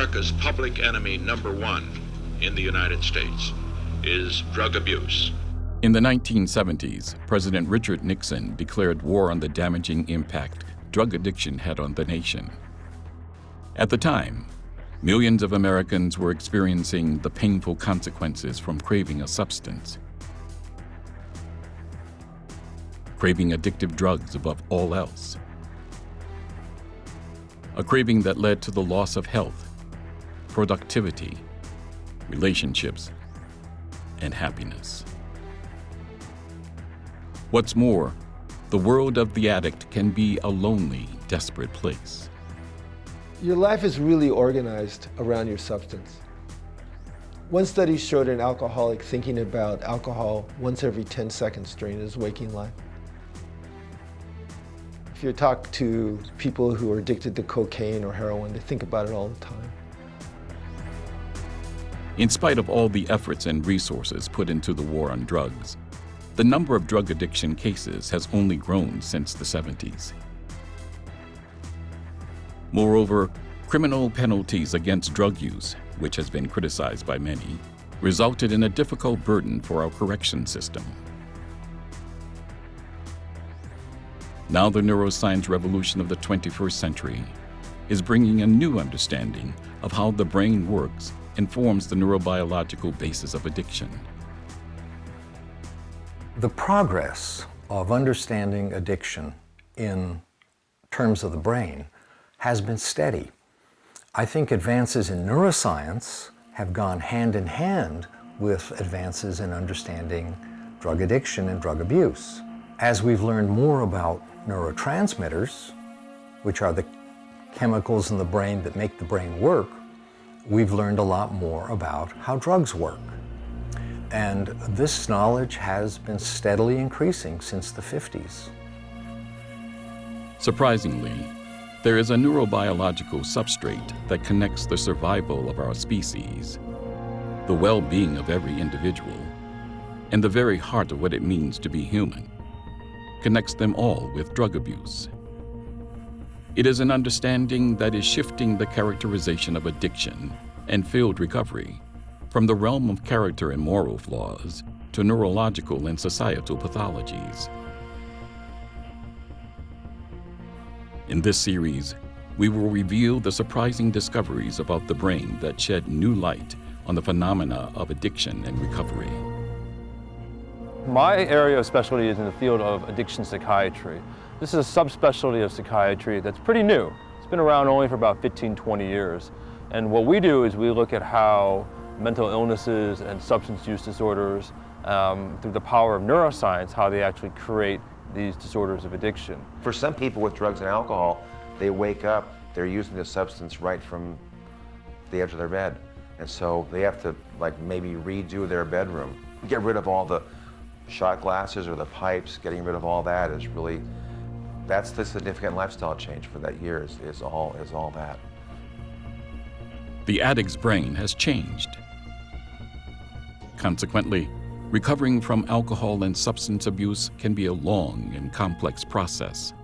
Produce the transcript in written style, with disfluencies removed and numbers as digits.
America's public enemy number one in the United States is drug abuse. In the 1970s, President Richard Nixon declared war on the damaging impact drug addiction had on the nation. At the time, millions of Americans were experiencing the painful consequences from craving a substance. Craving addictive drugs above all else. A craving that led to the loss of health, productivity, relationships, and happiness. What's more, the world of the addict can be a lonely, desperate place. Your life is really organized around your substance. One study showed an alcoholic thinking about alcohol once every 10 seconds during his waking life. If you talk to people who are addicted to cocaine or heroin, they think about it all the time. In spite of all the efforts and resources put into the war on drugs, the number of drug addiction cases has only grown since the 70s. Moreover, criminal penalties against drug use, which has been criticized by many, resulted in a difficult burden for our correction system. Now the neuroscience revolution of the 21st century is bringing a new understanding of how the brain works and forms the neurobiological basis of addiction. The progress of understanding addiction in terms of the brain has been steady. I think advances in neuroscience have gone hand in hand with advances in understanding drug addiction and drug abuse. As we've learned more about neurotransmitters, which are the chemicals in the brain that make the brain work, we've learned a lot more about how drugs work. And this knowledge has been steadily increasing since the 50s. Surprisingly, there is a neurobiological substrate that connects the survival of our species, the well-being of every individual, and the very heart of what it means to be human, connects them all with drug abuse. It is an understanding that is shifting the characterization of addiction and failed recovery from the realm of character and moral flaws to neurological and societal pathologies. In this series, we will reveal the surprising discoveries about the brain that shed new light on the phenomena of addiction and recovery. My area of specialty is in the field of addiction psychiatry. This is a subspecialty of psychiatry that's pretty new. It's been around only for about 15, 20 years. And what we do is we look at how mental illnesses and substance use disorders, through the power of neuroscience, how they actually create these disorders of addiction. For some people with drugs and alcohol, they wake up, they're using the substance right from the edge of their bed. And so they have to maybe redo their bedroom. Get rid of all the shot glasses or the pipes, getting rid of all that is really, that's the significant lifestyle change for that year is all that. The addict's brain has changed. Consequently, recovering from alcohol and substance abuse can be a long and complex process.